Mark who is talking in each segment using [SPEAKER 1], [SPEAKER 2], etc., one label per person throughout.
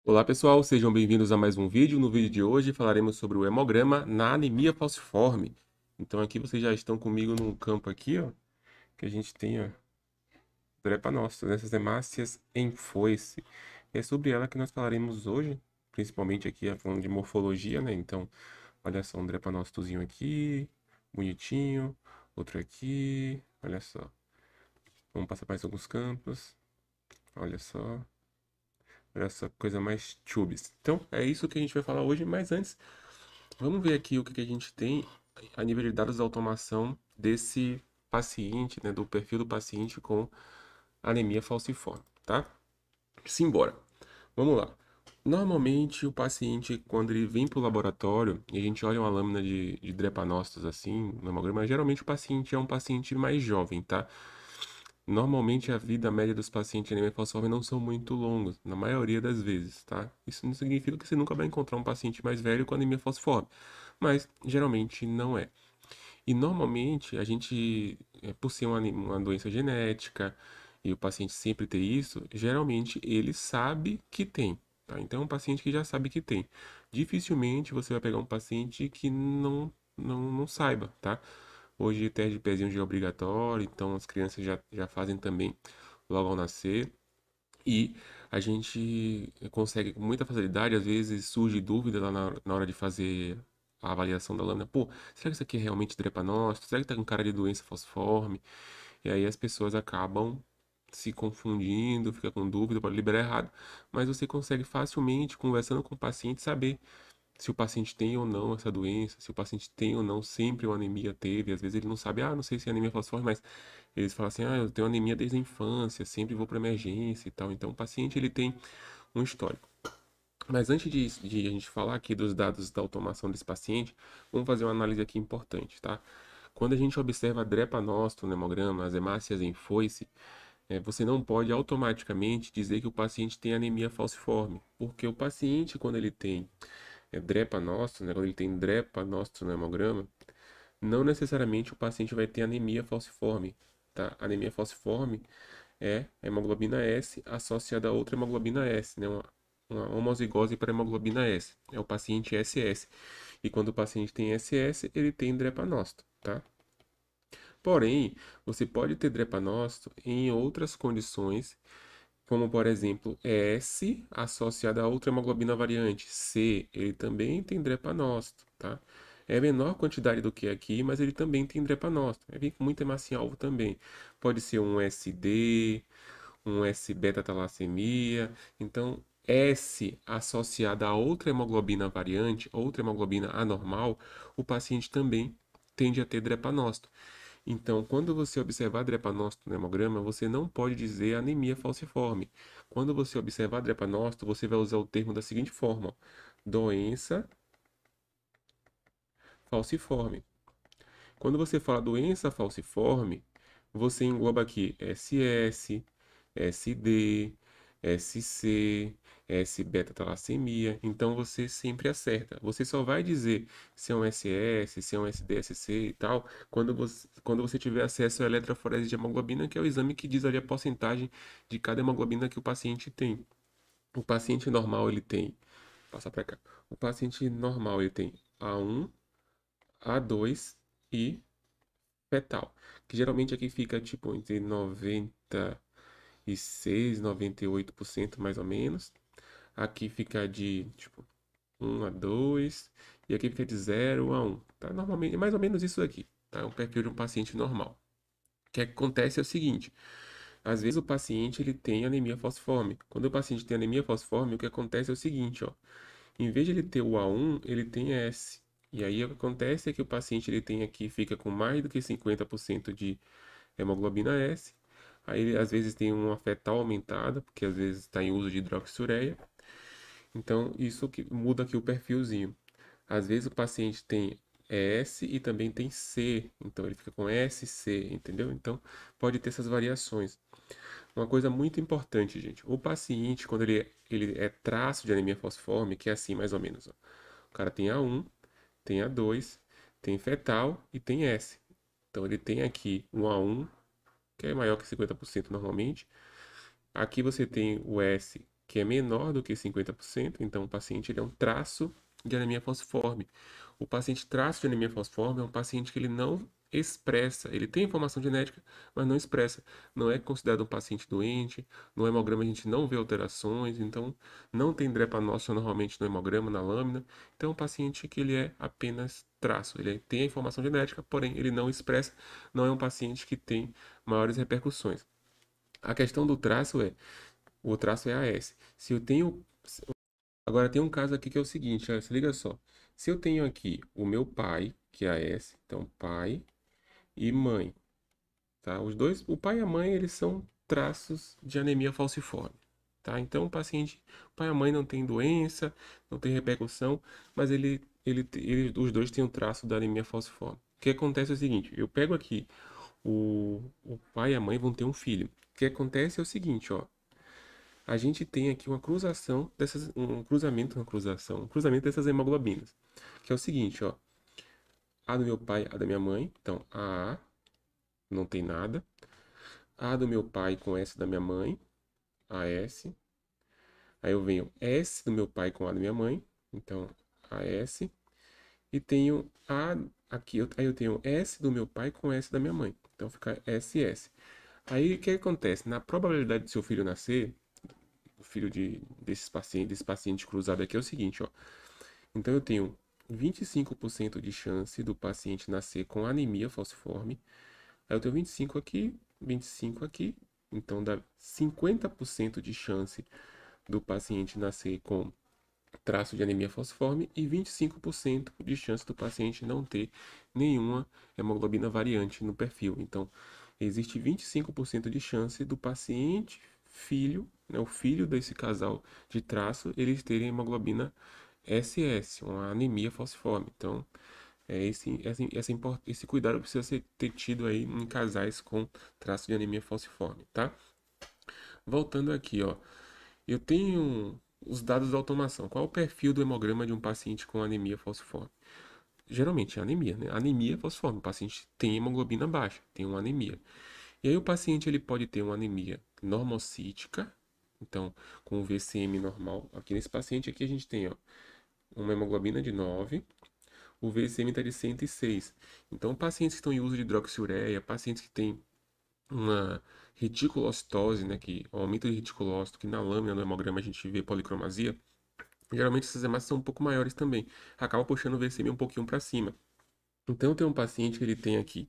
[SPEAKER 1] Olá pessoal, sejam bem-vindos a mais um vídeo. No vídeo de hoje falaremos sobre o hemograma na anemia falciforme. Então aqui vocês já estão comigo num campo aqui, ó, que a gente tem, ó, drepanócitos, essas hemácias em foice. É sobre ela que nós falaremos hoje, principalmente aqui falando de morfologia, né? Então, olha só, um drepanócitozinho aqui, bonitinho, outro aqui, olha só. Vamos passar mais alguns campos, olha só. Essa coisa mais tubes. Então, é isso que a gente vai falar hoje, mas antes, vamos ver aqui o que a gente tem a nível de dados da automação desse paciente, né, do perfil do paciente com anemia falciforme, tá? Simbora. Vamos lá. Normalmente, o paciente, quando ele vem para o laboratório e a gente olha uma lâmina de drepanócitos assim, no hemograma, geralmente o paciente é um paciente mais jovem, tá? Normalmente a vida média dos pacientes de anemia falciforme não são muito longos, na maioria das vezes, tá? Isso não significa que você nunca vai encontrar um paciente mais velho com anemia falciforme, mas geralmente não é. E normalmente a gente, por ser uma doença genética e o paciente sempre ter isso, geralmente ele sabe que tem, tá? Então é um paciente que já sabe que tem. Dificilmente você vai pegar um paciente que não saiba, tá? Hoje teste de pezinho já é obrigatório, então as crianças já fazem também logo ao nascer. E a gente consegue com muita facilidade, às vezes surge dúvida lá na hora de fazer a avaliação da lâmina. Pô, será que isso aqui é realmente drepanócito? Será que tá com cara de doença falciforme? E aí as pessoas acabam se confundindo, fica com dúvida, pode liberar errado. Mas você consegue facilmente, conversando com o paciente, saber se o paciente tem ou não essa doença, se o paciente tem ou não sempre uma anemia teve. Às vezes ele não sabe, não sei se é anemia falciforme, mas eles falam assim, eu tenho anemia desde a infância, sempre vou para emergência e tal. Então o paciente ele tem um histórico. Mas antes de a gente falar aqui dos dados da automação desse paciente, vamos fazer uma análise aqui importante, tá? Quando a gente observa drepanócito no hemograma, as hemácias em foice, você não pode automaticamente dizer que o paciente tem anemia falciforme, porque o paciente, quando ele tem drepanócito, né, quando ele tem drepanócito no hemograma, não necessariamente o paciente vai ter anemia falciforme, tá? Anemia falciforme é a hemoglobina S associada a outra hemoglobina S, né? Uma homozigose para hemoglobina S. É o paciente SS. E quando o paciente tem SS, ele tem drepanócito, tá? Porém, você pode ter drepanócito em outras condições, como por exemplo, S associada a outra hemoglobina variante, C, ele também tem drepanócito, tá? É menor quantidade do que aqui, mas ele também tem drepanócito. Vem com muita hemácia em alvo também. Pode ser um SD, um S-beta-talassemia. Então, S associada a outra hemoglobina variante, outra hemoglobina anormal, o paciente também tende a ter drepanócito. Então, quando você observar drepanócito no hemograma, você não pode dizer anemia falciforme. Quando você observar drepanócito, você vai usar o termo da seguinte forma: ó, doença falciforme. Quando você fala doença falciforme, você engloba aqui SS, SD, SC, S-beta-talassemia. Então você sempre acerta. Você só vai dizer se é um SS, se é um SD, SC e tal, quando você tiver acesso à eletroforese de hemoglobina, que é o exame que diz ali a porcentagem de cada hemoglobina que o paciente tem. O paciente normal ele tem, passa para cá. O paciente normal ele tem A1, A2 e fetal, que geralmente aqui fica tipo entre 96 e 98% mais ou menos. Aqui fica de tipo 1 a 2 e aqui fica de 0 a 1, tá? Normalmente é mais ou menos isso aqui, tá? É um perfil de um paciente normal. O que acontece é o seguinte, às vezes o paciente ele tem anemia falciforme. Quando o paciente tem anemia falciforme, o que acontece é o seguinte, ó, em vez de ele ter o A1, ele tem S. E aí o que acontece é que o paciente ele tem aqui, fica com mais do que 50% de hemoglobina S. Aí ele às vezes tem uma fetal aumentada, porque às vezes está em uso de hidroxureia. Então isso que muda aqui o perfilzinho. Às vezes o paciente tem S e também tem C, então ele fica com SC, entendeu? Então pode ter essas variações. Uma coisa muito importante, gente, o paciente, quando ele é traço de anemia falciforme, que é assim mais ou menos, ó. O cara tem A1, tem A2, tem fetal e tem S. Então ele tem aqui um A1, que é maior que 50% normalmente. Aqui você tem o S, que é menor do que 50%, então o paciente ele é um traço de anemia falciforme. O paciente traço de anemia falciforme é um paciente que ele não expressa, ele tem informação genética, mas não expressa. Não é considerado um paciente doente, no hemograma a gente não vê alterações, então não tem drepanócito normalmente no hemograma, na lâmina. Então é um paciente que ele é apenas traço, ele tem a informação genética, porém ele não expressa, não é um paciente que tem maiores repercussões. A questão do traço é, o traço é AS. Se eu tenho, agora tem um caso aqui que é o seguinte, olha, se liga só. Se eu tenho aqui o meu pai, que é AS, então pai e mãe, tá? Os dois, o pai e a mãe, eles são traços de anemia falciforme, tá? Então o pai e a mãe não tem doença, não tem repercussão, mas os dois têm um traço da anemia falciforme. O que acontece é o seguinte, eu pego aqui o pai e a mãe vão ter um filho. O que acontece é o seguinte, ó. A gente tem aqui uma cruzação dessas, um cruzamento dessas hemoglobinas. Que é o seguinte, ó. A do meu pai, a da minha mãe. Então, a não tem nada. A do meu pai com S da minha mãe, AS. Aí eu venho S do meu pai com A da minha mãe, então AS. E tenho A aqui, aí eu tenho S do meu pai com S da minha mãe, então fica SS. Aí o que acontece? Na probabilidade de seu filho nascer, o filho desse paciente cruzado aqui é o seguinte, ó. Então eu tenho 25% de chance do paciente nascer com anemia falciforme. Aí eu tenho 25 aqui, 25 aqui. Então dá 50% de chance do paciente nascer com traço de anemia falciforme e 25% de chance do paciente não ter nenhuma hemoglobina variante no perfil. Então, existe 25% de chance do paciente filho, né, o filho desse casal de traço, eles terem hemoglobina SS, uma anemia falciforme. Então, esse cuidado precisa ser ter tido aí em casais com traço de anemia falciforme, tá? Voltando aqui, ó, eu tenho os dados da automação. Qual é o perfil do hemograma de um paciente com anemia falciforme? Geralmente é anemia, né? Anemia falciforme. O paciente tem hemoglobina baixa, tem uma anemia. E aí o paciente ele pode ter uma anemia normocítica, então com o VCM normal. Aqui nesse paciente aqui a gente tem, ó, uma hemoglobina de 9, o VCM está de 106. Então pacientes que estão em uso de hidroxiureia, pacientes que têm uma reticulocitose, né, que o aumento de reticulócito, que na lâmina do hemograma a gente vê policromasia, geralmente essas hemácias são um pouco maiores também, acaba puxando o VCM um pouquinho para cima. Então tem um paciente que ele tem aqui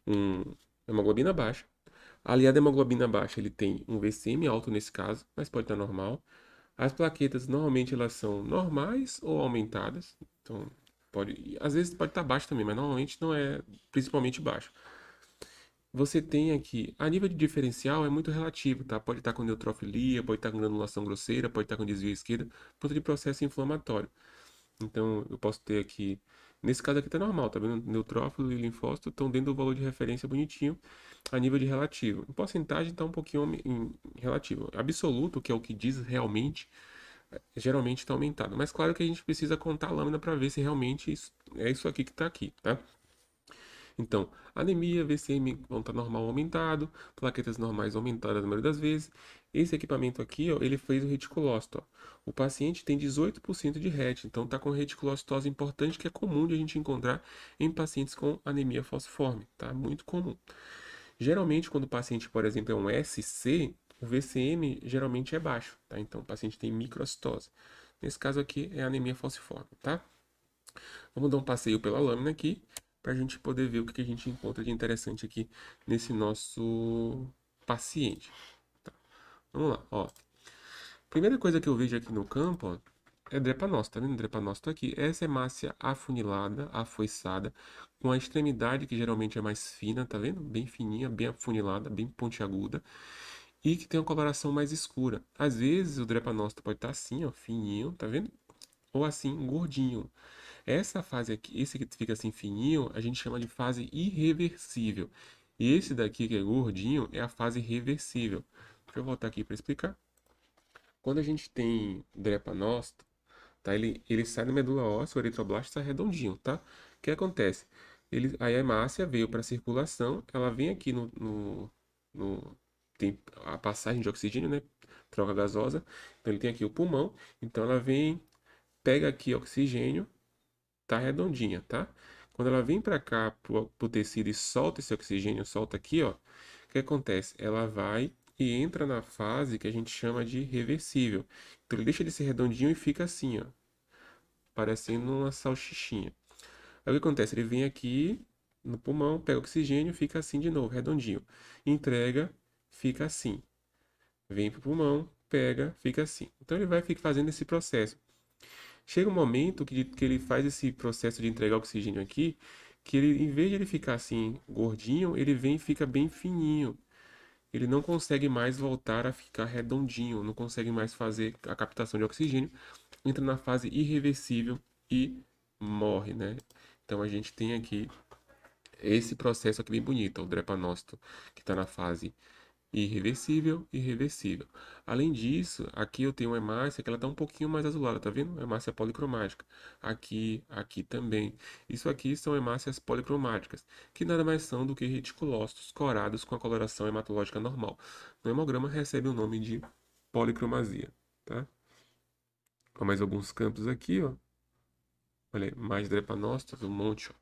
[SPEAKER 1] um hemoglobina baixa, aliado à hemoglobina baixa ele tem um VCM alto nesse caso, mas pode estar normal. As plaquetas normalmente elas são normais ou aumentadas, então às vezes pode estar baixo também, mas normalmente não é principalmente baixo. Você tem aqui, a nível de diferencial é muito relativo, tá? Pode estar com neutrofilia, pode estar com granulação grosseira, pode estar com desvio esquerdo, por conta de processo inflamatório. Então, eu posso ter aqui, nesse caso aqui tá normal, tá vendo? Neutrófilo e linfócito estão dentro do valor de referência bonitinho, a nível de relativo. Em porcentagem está um pouquinho em relativo. Absoluto, que é o que diz realmente, geralmente está aumentado. Mas claro que a gente precisa contar a lâmina para ver se realmente é isso aqui que está aqui, tá? Então, anemia, VCM vão estar normal aumentado, plaquetas normais aumentadas na maioria das vezes. Esse equipamento aqui, ó, ele fez o reticulócito, ó. O paciente tem 18% de RET, então está com reticulocitose importante, que é comum de a gente encontrar em pacientes com anemia falciforme, tá? Muito comum. Geralmente, quando o paciente, por exemplo, é um SC, o VCM geralmente é baixo, tá? Então, o paciente tem microcitose. Nesse caso aqui é anemia falciforme, tá? Vamos dar um passeio pela lâmina aqui, para a gente poder ver o que a gente encontra de interessante aqui nesse nosso paciente. Tá. Vamos lá, ó. Primeira coisa que eu vejo aqui no campo, ó, é drepanócito, tá vendo? Drepanócito aqui. Essa hemácia afunilada, afoiçada, com a extremidade que geralmente é mais fina, tá vendo? Bem fininha, bem afunilada, bem pontiaguda. E que tem uma coloração mais escura. Às vezes o drepanócito pode estar assim, ó, fininho, tá vendo? Ou assim, gordinho. Essa fase aqui, esse que fica assim fininho, a gente chama de fase irreversível. E esse daqui que é gordinho é a fase reversível. Deixa eu voltar aqui para explicar. Quando a gente tem drepanócito, tá? Ele sai da medula óssea, o eritroblasto sai redondinho, tá? O que acontece? Aí a hemácia veio para a circulação, ela vem aqui no tem a passagem de oxigênio, né? Troca gasosa. Então ele tem aqui o pulmão. Então ela vem, pega aqui oxigênio, tá redondinha, tá? Quando ela vem para cá pro tecido e solta esse oxigênio, solta aqui, ó, o que acontece? Ela vai e entra na fase que a gente chama de reversível. Então ele deixa de ser redondinho e fica assim, ó, parecendo uma salsichinha. Aí o que acontece? Ele vem aqui no pulmão, pega oxigênio, fica assim de novo, redondinho. Entrega, fica assim. Vem pro pulmão, pega, fica assim. Então ele vai ficar fazendo esse processo. Chega um momento que ele faz esse processo de entregar oxigênio aqui, que ele, em vez de ele ficar assim gordinho, ele vem e fica bem fininho. Ele não consegue mais voltar a ficar redondinho, não consegue mais fazer a captação de oxigênio, entra na fase irreversível e morre, né? Então a gente tem aqui esse processo aqui bem bonito, o drepanócito, que está na fase irreversível e reversível. Além disso, aqui eu tenho uma hemácia que ela está um pouquinho mais azulada, tá vendo? Hemácia policromática. Aqui também. Isso aqui são hemácias policromáticas, que nada mais são do que reticulócitos corados com a coloração hematológica normal. No hemograma recebe o nome de policromasia, tá? Ó, mais alguns campos aqui, ó. Olha aí, mais drepanócitos, um monte, ó.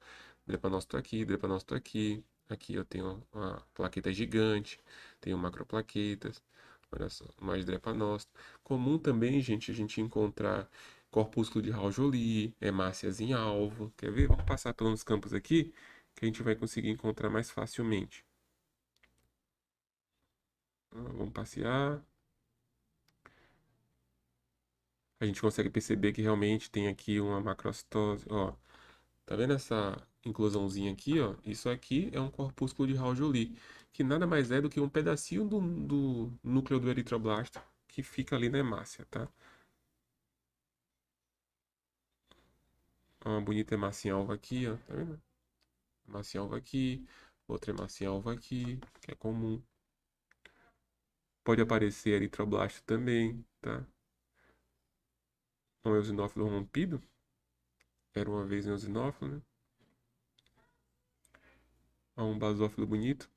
[SPEAKER 1] Drepanócito aqui, drepanócito aqui. Aqui eu tenho uma plaqueta gigante, tenho macroplaquetas. Olha só, mais drepanócito. Comum também, gente, a gente encontrar corpúsculo de Raul-Joly, hemácias em alvo. Quer ver? Vamos passar pelos campos aqui, que a gente vai conseguir encontrar mais facilmente. Vamos passear. A gente consegue perceber que realmente tem aqui uma macrocitose, ó. Tá vendo essa inclusãozinha aqui, ó? Isso aqui é um corpúsculo de Raul-Joly, que nada mais é do que um pedacinho do núcleo do eritroblasto que fica ali na hemácia, tá? Uma bonita hemácia em alvo aqui, ó, tá vendo? Hemácia em alvo aqui, outra hemácia em alvo aqui, que é comum. Pode aparecer eritroblasto também, tá? Um eosinófilo rompido, era uma vez um eosinófilo, né? Um basófilo bonito.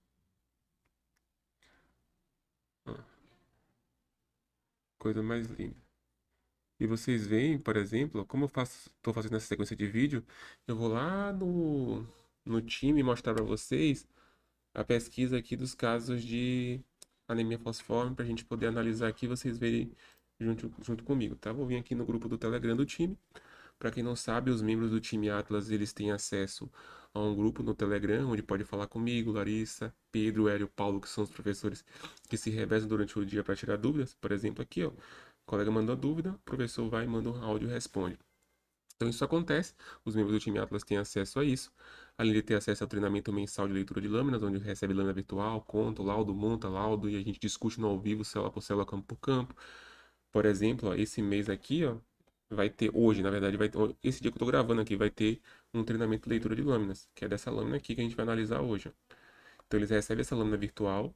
[SPEAKER 1] Ó, coisa mais linda. E vocês veem, por exemplo, como eu faço, estou fazendo essa sequência de vídeo, eu vou lá no time mostrar para vocês a pesquisa aqui dos casos de anemia falciforme, para a gente poder analisar aqui e vocês verem junto comigo, tá? Vou vir aqui no grupo do Telegram do time. Para quem não sabe, os membros do time Atlas, eles têm acesso a um grupo no Telegram, onde pode falar comigo, Larissa, Pedro, Hélio, Paulo, que são os professores que se revezam durante o dia para tirar dúvidas. Por exemplo, aqui, ó, o colega mandou dúvida, o professor vai, manda um áudio e responde. Então isso acontece, os membros do time Atlas têm acesso a isso, além de ter acesso ao treinamento mensal de leitura de lâminas, onde recebe lâmina virtual, conta, laudo, monta laudo, e a gente discute no ao vivo, célula por célula, campo por campo. Por exemplo, ó, esse mês aqui, ó, vai ter hoje, na verdade, esse dia que eu tô gravando aqui, vai ter um treinamento de leitura de lâminas, que é dessa lâmina aqui que a gente vai analisar hoje, ó. Então eles recebem essa lâmina virtual,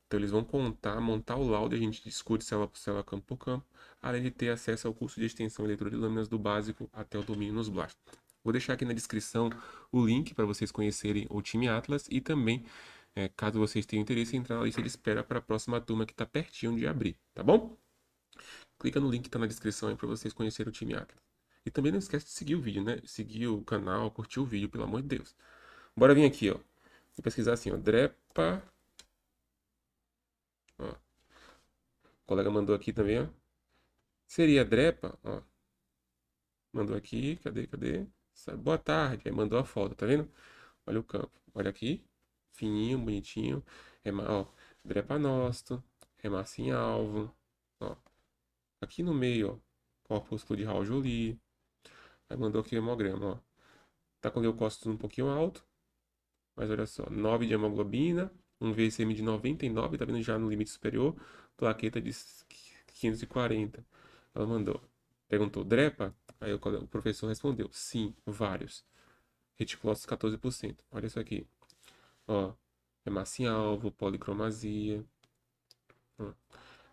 [SPEAKER 1] então eles vão contar, montar o laudo, e a gente discute célula por célula, campo por campo, além de ter acesso ao curso de extensão e leitura de lâminas do básico até o domínio nos blastos. Vou deixar aqui na descrição o link para vocês conhecerem o time Atlas e também, caso vocês tenham interesse, entrar na lista de espera para a próxima turma que está pertinho de abrir, tá bom? Clica no link que tá na descrição aí para vocês conhecerem o time Atlas. E também não esquece de seguir o vídeo, né? Seguir o canal, curtir o vídeo, pelo amor de Deus. Bora vir aqui, ó. Vou pesquisar assim, ó. Drepa. Ó. O colega mandou aqui também, ó. Seria Drepa, ó. Mandou aqui, cadê? Boa tarde. Aí mandou a foto, tá vendo? Olha o campo. Olha aqui. Fininho, bonitinho. Ó. Drepanócito. Hemácia alvo. Ó. Aqui no meio, ó. Corpúsculo de Raul-Joly. Aí mandou aqui o hemograma, ó. Tá com o leucócito um pouquinho alto, mas olha só, 9 de hemoglobina, um VCM de 99, tá vendo já no limite superior, plaqueta de 540. Ela mandou, perguntou, DREPA? Aí o professor respondeu, sim, vários. Reticulócitos 14%. Olha isso aqui, ó, hemácia em alvo, policromasia. Ó.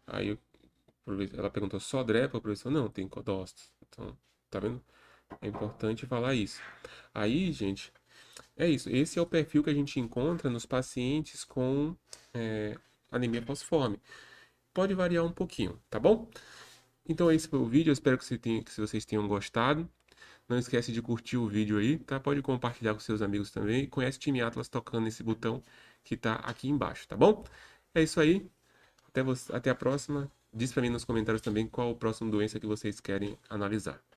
[SPEAKER 1] Aí ela perguntou, só DREPA? O professor, não, tem codócitos. Então, tá vendo? É importante falar isso. Aí, gente, é isso. Esse é o perfil que a gente encontra nos pacientes com anemia falciforme. Pode variar um pouquinho, tá bom? Então esse foi o vídeo, eu espero que vocês tenham gostado. Não esquece de curtir o vídeo aí, tá? Pode compartilhar com seus amigos também. E conhece o Time Atlas tocando nesse botão que tá aqui embaixo, tá bom? É isso aí. Até a próxima. Diz pra mim nos comentários também qual a próxima doença que vocês querem analisar.